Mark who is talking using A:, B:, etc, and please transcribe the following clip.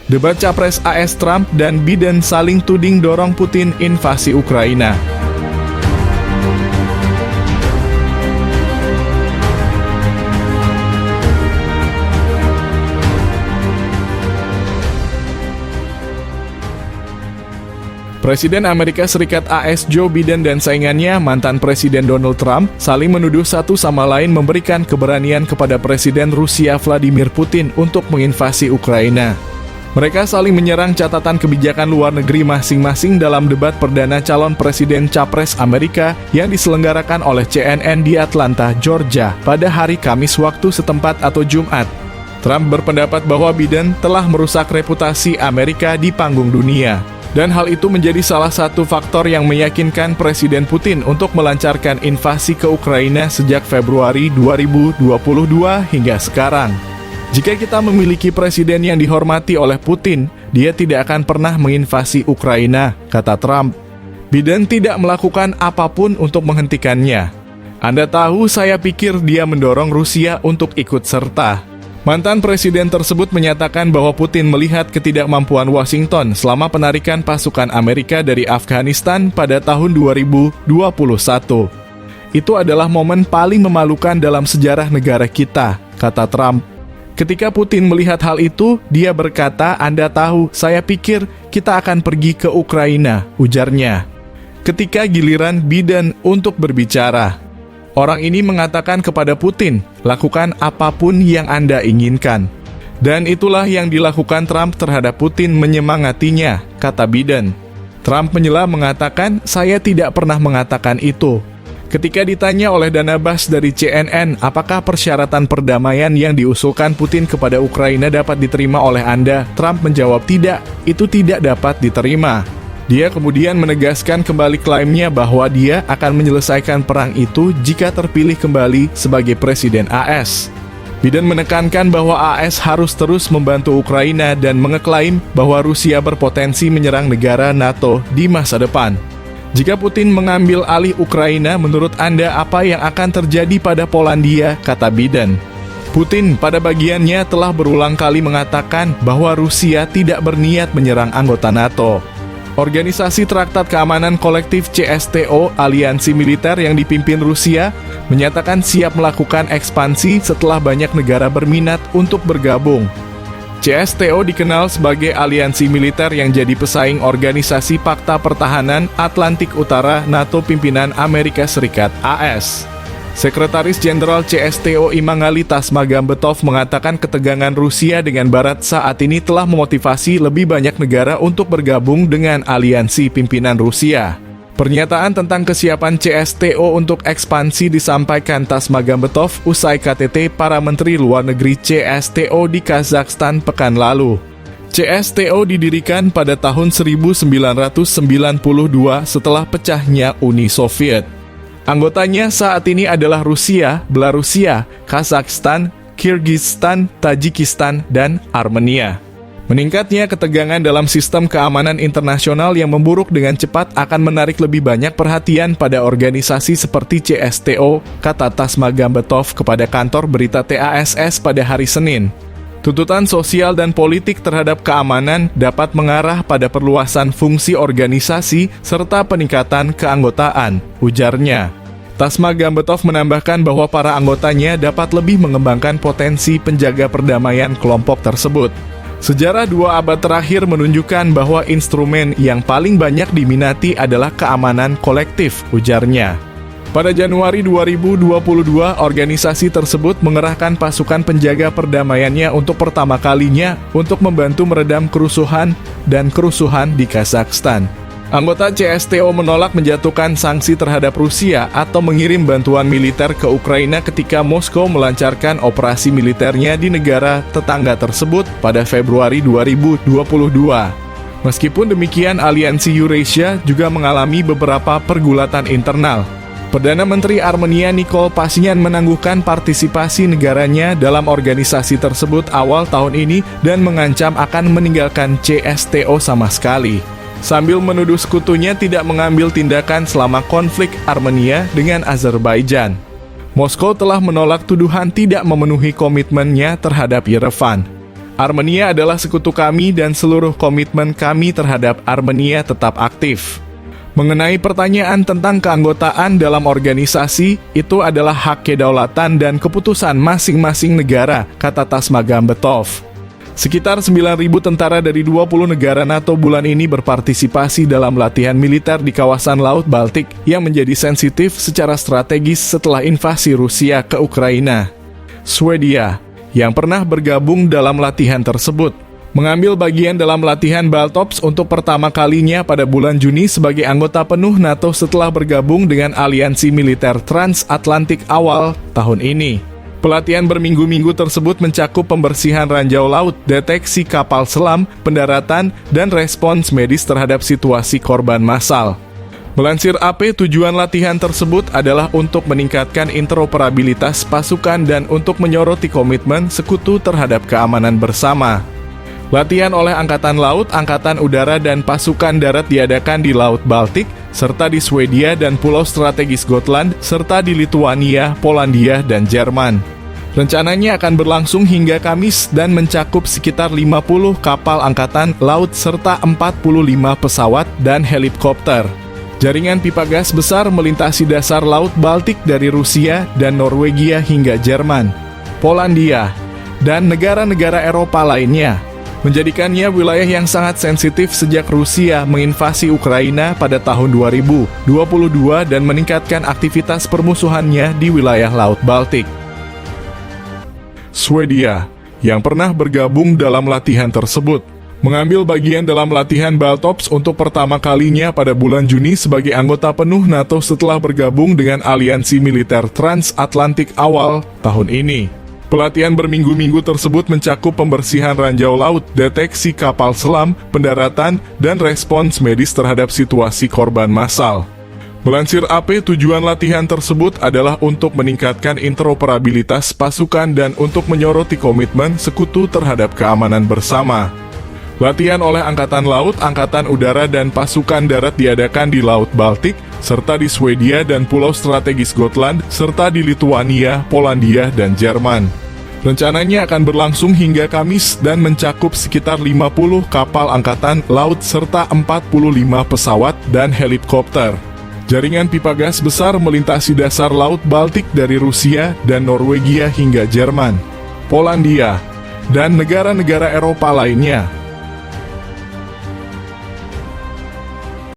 A: Debat Capres AS Trump dan Biden saling tuding dorong Putin invasi Ukraina. Presiden Amerika Serikat AS Joe Biden dan saingannya, mantan Presiden Donald Trump, saling menuduh satu sama lain memberikan keberanian kepada Presiden Rusia Vladimir Putin untuk menginvasi Ukraina. Mereka saling menyerang catatan kebijakan luar negeri masing-masing dalam debat perdana calon Presiden Capres Amerika yang diselenggarakan oleh CNN di Atlanta, Georgia, pada hari Kamis waktu setempat atau Jumat. Trump berpendapat bahwa Biden telah merusak reputasi Amerika di panggung dunia. Dan hal itu menjadi salah satu faktor yang meyakinkan Presiden Putin untuk melancarkan invasi ke Ukraina sejak Februari 2022 hingga sekarang. Jika kita memiliki presiden yang dihormati oleh Putin, dia tidak akan pernah menginvasi Ukraina, kata Trump. Biden tidak melakukan apapun untuk menghentikannya. Anda tahu, saya pikir dia mendorong Rusia untuk ikut serta. Mantan presiden tersebut menyatakan bahwa Putin melihat ketidakmampuan Washington selama penarikan pasukan Amerika dari Afghanistan pada tahun 2021. Itu adalah momen paling memalukan dalam sejarah negara kita, kata Trump. Ketika Putin melihat hal itu, dia berkata, Anda tahu, saya pikir kita akan pergi ke Ukraina, ujarnya. Ketika giliran Biden untuk berbicara, orang ini mengatakan kepada Putin, lakukan apapun yang Anda inginkan. Dan itulah yang dilakukan Trump terhadap Putin menyemangatinya, kata Biden. Trump menyela mengatakan, saya tidak pernah mengatakan itu. Ketika ditanya oleh Dana Bash dari CNN, apakah persyaratan perdamaian yang diusulkan Putin kepada Ukraina dapat diterima oleh Anda? Trump menjawab, tidak, itu tidak dapat diterima. Dia kemudian menegaskan kembali klaimnya bahwa dia akan menyelesaikan perang itu jika terpilih kembali sebagai Presiden AS. Biden menekankan bahwa AS harus terus membantu Ukraina dan mengeklaim bahwa Rusia berpotensi menyerang negara NATO di masa depan. Jika Putin mengambil alih Ukraina, menurut Anda apa yang akan terjadi pada Polandia, kata Biden. Putin pada bagiannya telah berulang kali mengatakan bahwa Rusia tidak berniat menyerang anggota NATO. Organisasi Traktat Keamanan Kolektif CSTO, aliansi militer yang dipimpin Rusia, menyatakan siap melakukan ekspansi setelah banyak negara berminat untuk bergabung. CSTO dikenal sebagai aliansi militer yang jadi pesaing Organisasi Pakta Pertahanan Atlantik Utara NATO pimpinan Amerika Serikat AS. Sekretaris Jenderal CSTO Imangali Tasmagambetov mengatakan ketegangan Rusia dengan Barat saat ini telah memotivasi lebih banyak negara untuk bergabung dengan aliansi pimpinan Rusia. Pernyataan tentang kesiapan CSTO untuk ekspansi disampaikan Tasmagambetov usai KTT para Menteri Luar Negeri CSTO di Kazakhstan pekan lalu. CSTO didirikan pada tahun 1992 setelah pecahnya Uni Soviet. Anggotanya saat ini adalah Rusia, Belarusia, Kazakhstan, Kyrgyzstan, Tajikistan, dan Armenia. Meningkatnya ketegangan dalam sistem keamanan internasional yang memburuk dengan cepat akan menarik lebih banyak perhatian pada organisasi seperti CSTO, kata Tasmagambetov kepada kantor berita TASS pada hari Senin. Tuntutan sosial dan politik terhadap keamanan dapat mengarah pada perluasan fungsi organisasi serta peningkatan keanggotaan, ujarnya. Tasmagambetov menambahkan bahwa para anggotanya dapat lebih mengembangkan potensi penjaga perdamaian kelompok tersebut. Sejarah 2 abad terakhir menunjukkan bahwa instrumen yang paling banyak diminati adalah keamanan kolektif, ujarnya. Pada Januari 2022, organisasi tersebut mengerahkan pasukan penjaga perdamaiannya untuk pertama kalinya untuk membantu meredam kerusuhan di Kazakhstan. Anggota CSTO menolak menjatuhkan sanksi terhadap Rusia atau mengirim bantuan militer ke Ukraina ketika Moskow melancarkan operasi militernya di negara tetangga tersebut pada Februari 2022. Meskipun demikian, aliansi Eurasia juga mengalami beberapa pergulatan internal. Perdana Menteri Armenia Nikol Pashinyan menangguhkan partisipasi negaranya dalam organisasi tersebut awal tahun ini dan mengancam akan meninggalkan CSTO sama sekali, sambil menuduh sekutunya tidak mengambil tindakan selama konflik Armenia dengan Azerbaijan. Moskow telah menolak tuduhan tidak memenuhi komitmennya terhadap Yerevan. Armenia adalah sekutu kami dan seluruh komitmen kami terhadap Armenia tetap aktif. Mengenai pertanyaan tentang keanggotaan dalam organisasi, itu adalah hak kedaulatan dan keputusan masing-masing negara, kata Tasmagambetov. Sekitar 9.000 tentara dari 20 negara NATO bulan ini berpartisipasi dalam latihan militer di kawasan Laut Baltik yang menjadi sensitif secara strategis setelah invasi Rusia ke Ukraina. Swedia, yang pernah bergabung dalam latihan tersebut, mengambil bagian dalam latihan Baltops untuk pertama kalinya pada bulan Juni sebagai anggota penuh NATO setelah bergabung dengan aliansi militer transatlantik awal tahun ini. Pelatihan berminggu-minggu tersebut mencakup pembersihan ranjau laut, deteksi kapal selam, pendaratan, dan respons medis terhadap situasi korban massal. Melansir AP, tujuan latihan tersebut adalah untuk meningkatkan interoperabilitas pasukan dan untuk menyoroti komitmen sekutu terhadap keamanan bersama. Latihan oleh Angkatan Laut, Angkatan Udara, dan Pasukan Darat diadakan di Laut Baltik, serta di Swedia dan Pulau Strategis Gotland, serta di Lituania, Polandia, dan Jerman. Rencananya akan berlangsung hingga Kamis dan mencakup sekitar 50 kapal Angkatan Laut serta 45 pesawat dan helikopter. Jaringan pipa gas besar melintasi dasar Laut Baltik dari Rusia dan Norwegia hingga Jerman, Polandia, dan negara-negara Eropa lainnya, menjadikannya wilayah yang sangat sensitif sejak Rusia menginvasi Ukraina pada tahun 2022 dan meningkatkan aktivitas permusuhannya di wilayah Laut Baltik. Swedia, yang pernah bergabung dalam latihan tersebut, mengambil bagian dalam latihan Baltops untuk pertama kalinya pada bulan Juni sebagai anggota penuh NATO setelah bergabung dengan aliansi militer transatlantik awal tahun ini. Pelatihan berminggu-minggu tersebut mencakup pembersihan ranjau laut, deteksi kapal selam, pendaratan, dan respons medis terhadap situasi korban massal. Melansir AP, tujuan latihan tersebut adalah untuk meningkatkan interoperabilitas pasukan dan untuk menyoroti komitmen sekutu terhadap keamanan bersama. Latihan oleh Angkatan Laut, Angkatan Udara, dan Pasukan Darat diadakan di Laut Baltik, serta di Swedia dan Pulau Strategis Gotland, serta di Lituania, Polandia, dan Jerman. Rencananya akan berlangsung hingga Kamis dan mencakup sekitar 50 kapal Angkatan Laut serta 45 pesawat dan helikopter. Jaringan pipa gas besar melintasi dasar Laut Baltik dari Rusia dan Norwegia hingga Jerman, Polandia, dan negara-negara Eropa lainnya,